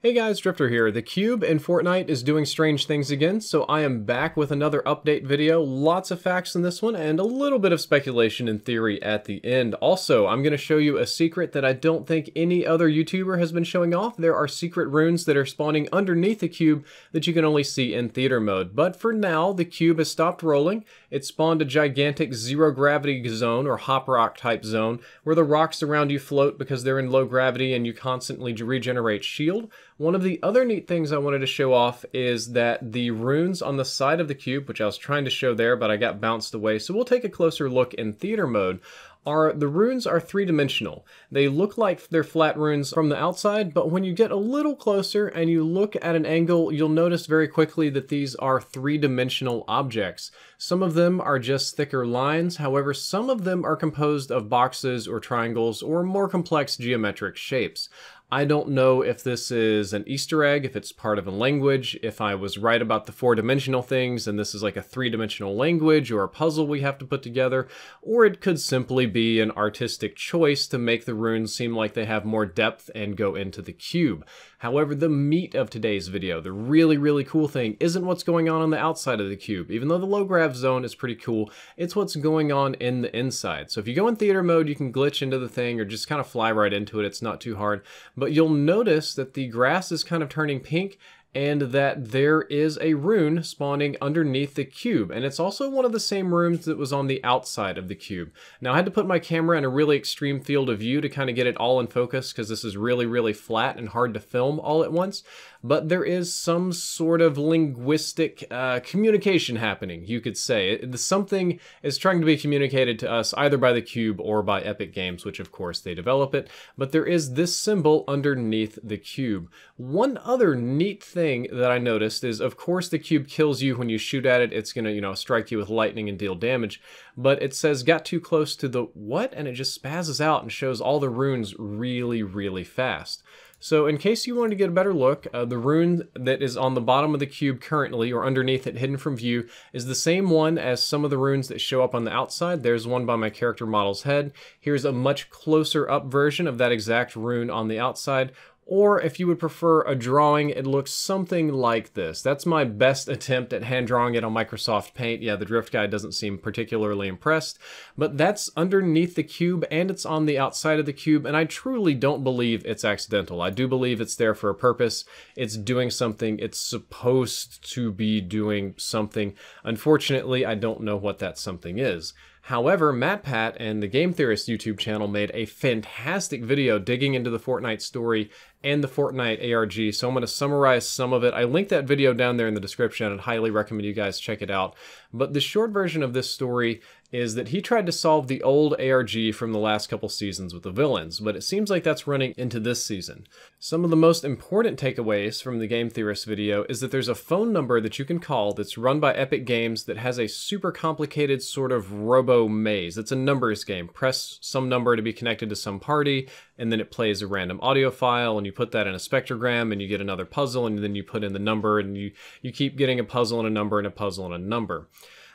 Hey guys, Drifter here. The cube in Fortnite is doing strange things again, so I am back with another update video. Lots of facts in this one and a little bit of speculation and theory at the end. Also, I'm going to show you a secret that I don't think any other YouTuber has been showing off. There are secret runes that are spawning underneath the cube that you can only see in theater mode. But for now, the cube has stopped rolling. It spawned a gigantic zero gravity zone or hop rock type zone where the rocks around you float because they're in low gravity and you constantly regenerate shield. One of the other neat things I wanted to show off is that the runes on the side of the cube, which I was trying to show there, but I got bounced away, so we'll take a closer look in theater mode. The runes are three-dimensional. They look like they're flat runes from the outside, but when you get a little closer and you look at an angle, you'll notice very quickly that these are three-dimensional objects. Some of them are just thicker lines, however, some of them are composed of boxes or triangles or more complex geometric shapes. I don't know if this is an Easter egg, if it's part of a language, if I was right about the four-dimensional things and this is like a three-dimensional language or a puzzle we have to put together, or it could simply be an artistic choice to make the runes seem like they have more depth and go into the cube. However, the meat of today's video, the really cool thing, isn't what's going on the outside of the cube. Even though the low grav zone is pretty cool, it's what's going on in the inside. So if you go in theater mode, you can glitch into the thing or just kind of fly right into it. It's not too hard. But you'll notice that the grass is kind of turning pink and that there is a rune spawning underneath the cube. And it's also one of the same runes that was on the outside of the cube. Now I had to put my camera in a really extreme field of view to kind of get it all in focus because this is really flat and hard to film all at once. But there is some sort of linguistic communication happening, you could say. Something is trying to be communicated to us either by the cube or by Epic Games, which of course they develop it. But there is this symbol underneath the cube. One other neat thing that I noticed is, of course, the cube kills you when you shoot at it. It's gonna, strike you with lightning and deal damage. But it says got too close to the what? And it just spazzes out and shows all the runes really fast. So in case you wanted to get a better look, the rune that is on the bottom of the cube currently, or underneath it, hidden from view, is the same one as some of the runes that show up on the outside. There's one by my character model's head. Here's a much closer up version of that exact rune on the outside. Or if you would prefer a drawing, it looks something like this. That's my best attempt at hand drawing it on Microsoft Paint. Yeah, the Drift guy doesn't seem particularly impressed, but that's underneath the cube and it's on the outside of the cube, and I truly don't believe it's accidental. I do believe it's there for a purpose. It's doing something. It's supposed to be doing something. Unfortunately, I don't know what that something is. However, MatPat and the Game Theorist YouTube channel made a fantastic video digging into the Fortnite story and the Fortnite ARG, so I'm going to summarize some of it. I linked that video down there in the description and highly recommend you guys check it out. But the short version of this story is that he tried to solve the old ARG from the last couple seasons with the villains, but it seems like that's running into this season. Some of the most important takeaways from the Game Theorist video is that there's a phone number that you can call that's run by Epic Games that has a super complicated sort of robo maze. It's a numbers game. Press some number to be connected to some party, and then it plays a random audio file, and you put that in a spectrogram, and you get another puzzle, and then you put in the number, and you keep getting a puzzle and a number and a puzzle and a number.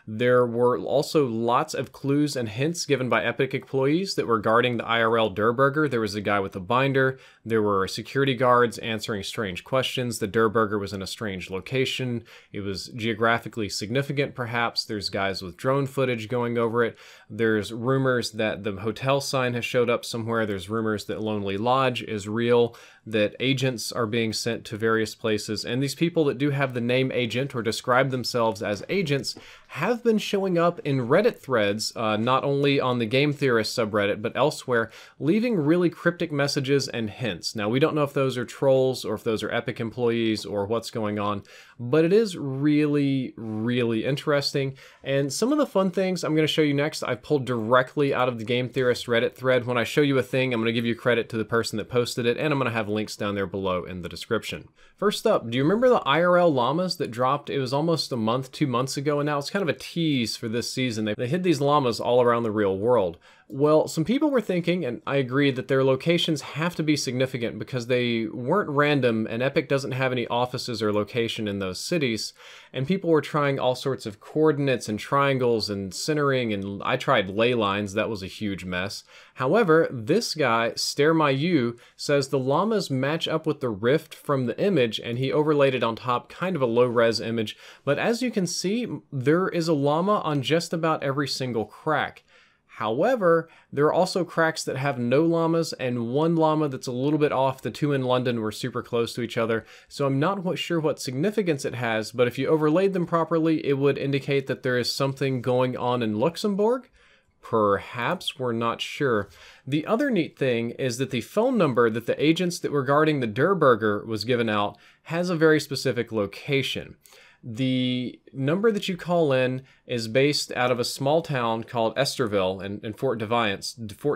There were also lots of clues and hints given by Epic employees that were guarding the IRL Durburger. There was a guy with a binder. There were security guards answering strange questions. The Durburger was in a strange location. It was geographically significant, perhaps. There's guys with drone footage going over it. There's rumors that the hotel sign has showed up somewhere. There's rumors that Lonely Lodge is real, that agents are being sent to various places. And these people that do have the name agent or describe themselves as agents have been showing up in Reddit threads, not only on the Game Theorist subreddit, but elsewhere, leaving really cryptic messages and hints. Now, we don't know if those are trolls or if those are Epic employees or what's going on, but it is really interesting. And some of the fun things I'm going to show you next, I pulled directly out of the Game Theorist Reddit thread. When I show you a thing, I'm going to give you credit to the person that posted it, and I'm going to have links down there below in the description. First up, do you remember the IRL llamas that dropped? It was almost a month, 2 months ago, and now it's kind of a tease for this season. They hid these llamas all around the real world. Well, some people were thinking, and I agree, that their locations have to be significant because they weren't random and Epic doesn't have any offices or location in those cities. And people were trying all sorts of coordinates and triangles and centering, and I tried ley lines. That was a huge mess. However, this guy, StareMyU, says the llamas match up with the rift from the image, and he overlaid it on top, kind of a low-res image. But as you can see, there is a llama on just about every single crack. However, there are also cracks that have no llamas and one llama that's a little bit off. The two in London were super close to each other, so I'm not quite sure what significance it has, but if you overlaid them properly, it would indicate that there is something going on in Luxembourg. Perhaps, we're not sure. The other neat thing is that the phone number that the agents that were guarding the Der Burger was given out has a very specific location. The number that you call in is based out of a small town called Esterville in Fort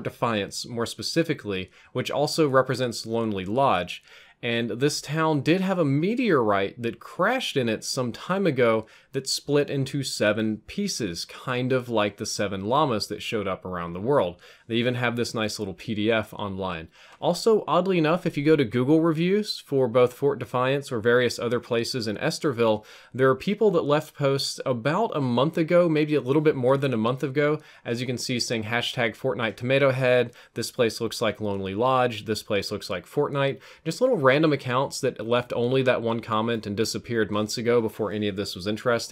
Defiance more specifically, which also represents Lonely Lodge. And this town did have a meteorite that crashed in it some time ago that split into 7 pieces, kind of like the 7 llamas that showed up around the world. They even have this nice little PDF online. Also, oddly enough, if you go to Google reviews for both Fort Defiance or various other places in Esterville, there are people that left posts about a month ago, maybe a little bit more than a month ago, as you can see, saying hashtag Fortnite Tomato Head, this place looks like Lonely Lodge, this place looks like Fortnite. Just little random accounts that left only that one comment and disappeared months ago before any of this was interesting.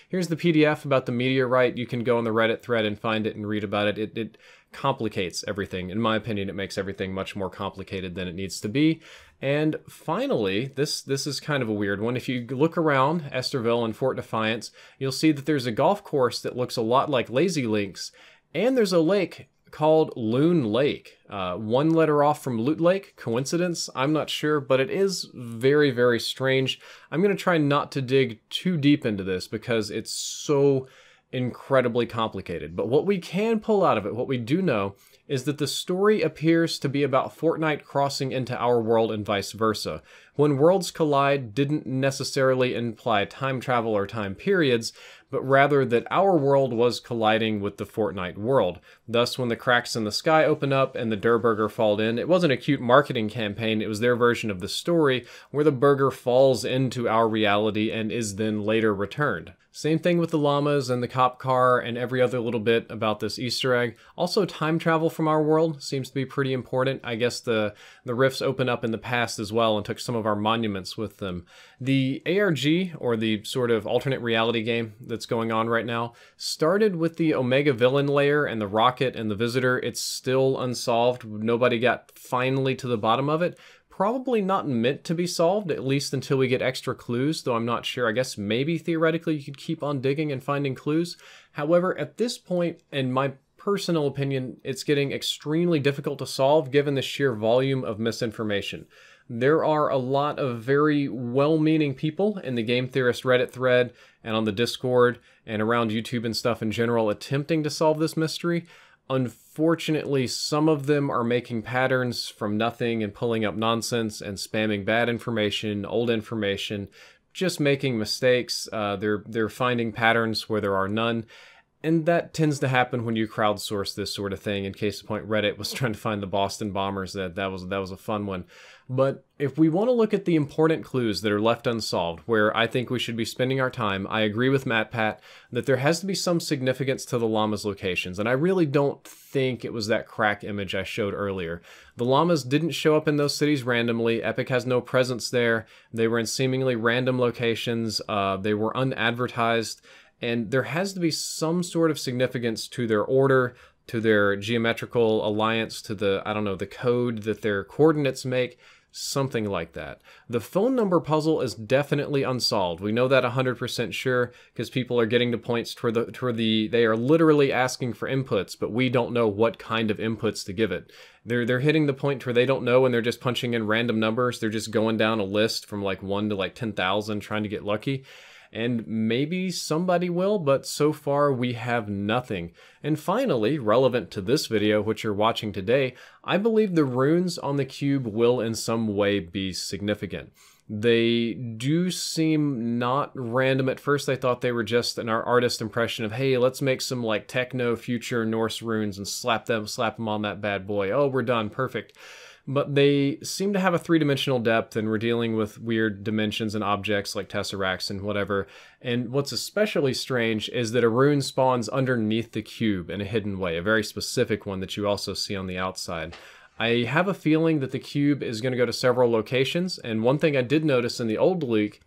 Here's the PDF about the meteorite. You can go on the Reddit thread and find it and read about it. It complicates everything. In my opinion, it makes everything much more complicated than it needs to be. And finally, this is kind of a weird one. If you look around Esterville and Fort Defiance, you'll see that there's a golf course that looks a lot like Lazy Links, and there's a lake called Loon Lake. One letter off from Loot Lake. Coincidence? I'm not sure, but it is very, very strange. I'm going to try not to dig too deep into this because it's so incredibly complicated. But what we can pull out of it, what we do know, is that the story appears to be about Fortnite crossing into our world and vice versa. When worlds collide didn't necessarily imply time travel or time periods, but rather that our world was colliding with the Fortnite world. Thus, when the cracks in the sky open up and the Der Burger fall in, it wasn't a cute marketing campaign, it was their version of the story where the burger falls into our reality and is then later returned. Same thing with the llamas and the cop car and every other little bit about this Easter egg. Also, time travel from our world seems to be pretty important. I guess the rifts open up in the past as well and took some of our monuments with them. The ARG, or the sort of alternate reality game that's going on right now, started with the Omega villain layer and the rocket and the visitor. It's still unsolved. Nobody got finally to the bottom of it. Probably not meant to be solved, at least until we get extra clues, though I'm not sure. I guess maybe theoretically you could keep on digging and finding clues. However, at this point, in my personal opinion, it's getting extremely difficult to solve given the sheer volume of misinformation. There are a lot of very well-meaning people in the Game Theorist Reddit thread and on the Discord and around YouTube and stuff in general attempting to solve this mystery. Unfortunately, some of them are making patterns from nothing and pulling up nonsense and spamming bad information, old information, just making mistakes. They're finding patterns where there are none. And that tends to happen when you crowdsource this sort of thing. In case of point, Reddit was trying to find the Boston Bombers. That was a fun one. But if we want to look at the important clues that are left unsolved, where I think we should be spending our time, I agree with MatPat that there has to be some significance to the llamas' locations. And I really don't think it was that crack image I showed earlier. The llamas didn't show up in those cities randomly. Epic has no presence there. They were in seemingly random locations. They were unadvertised. And there has to be some sort of significance to their order, to their geometrical alliance, to the, I don't know, the code that their coordinates make, something like that. The phone number puzzle is definitely unsolved. We know that 100% sure because people are getting to points they are literally asking for inputs, but we don't know what kind of inputs to give it. They're hitting the point where they don't know and they're just punching in random numbers. They're just going down a list from like 1 to like 10,000 trying to get lucky. and maybe somebody will, but so far we have nothing. And finally, relevant to this video, which you're watching today, I believe the runes on the cube will in some way be significant. They do seem not random. At first I thought they were just an artist impression of, hey, let's make some like techno future Norse runes and slap them on that bad boy. Oh, we're done, perfect. But they seem to have a three-dimensional depth, and we're dealing with weird dimensions and objects like tesseracts and whatever. And what's especially strange is that a rune spawns underneath the cube in a hidden way, a very specific one that you also see on the outside. I have a feeling that the cube is going to go to several locations, and one thing I did notice in the old leak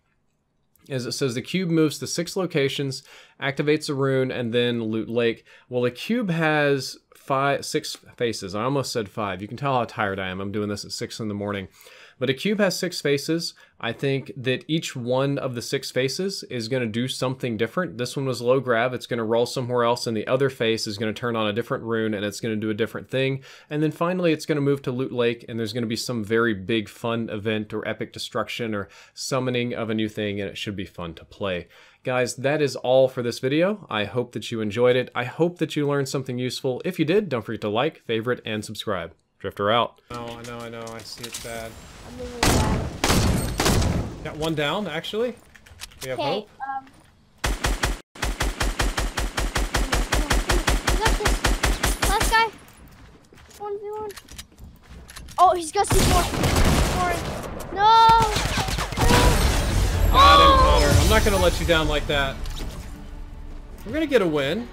is it says the cube moves to 6 locations, activates a rune, and then Loot Lake. Well, the cube has 6 faces. I almost said 5. You can tell how tired I am. I'm doing this at 6 in the morning. But a cube has 6 faces. I think that each one of the 6 faces is going to do something different. This one was low grav. It's going to roll somewhere else, and the other face is going to turn on a different rune, and it's going to do a different thing. And then finally, it's going to move to Loot Lake, and there's going to be some very big fun event or epic destruction or summoning of a new thing, and it should be fun to play. Guys, that is all for this video. I hope that you enjoyed it. I hope that you learned something useful. If you did, don't forget to like, favorite, and subscribe. Drifter out. Oh, I know. I see it's bad. I'm really bad. Got one down, actually. We have hope. You got this. Last guy. 1v1. Oh, he's got C4. No! Got him, Connor. I'm not going to let you down like that. We're going to get a win.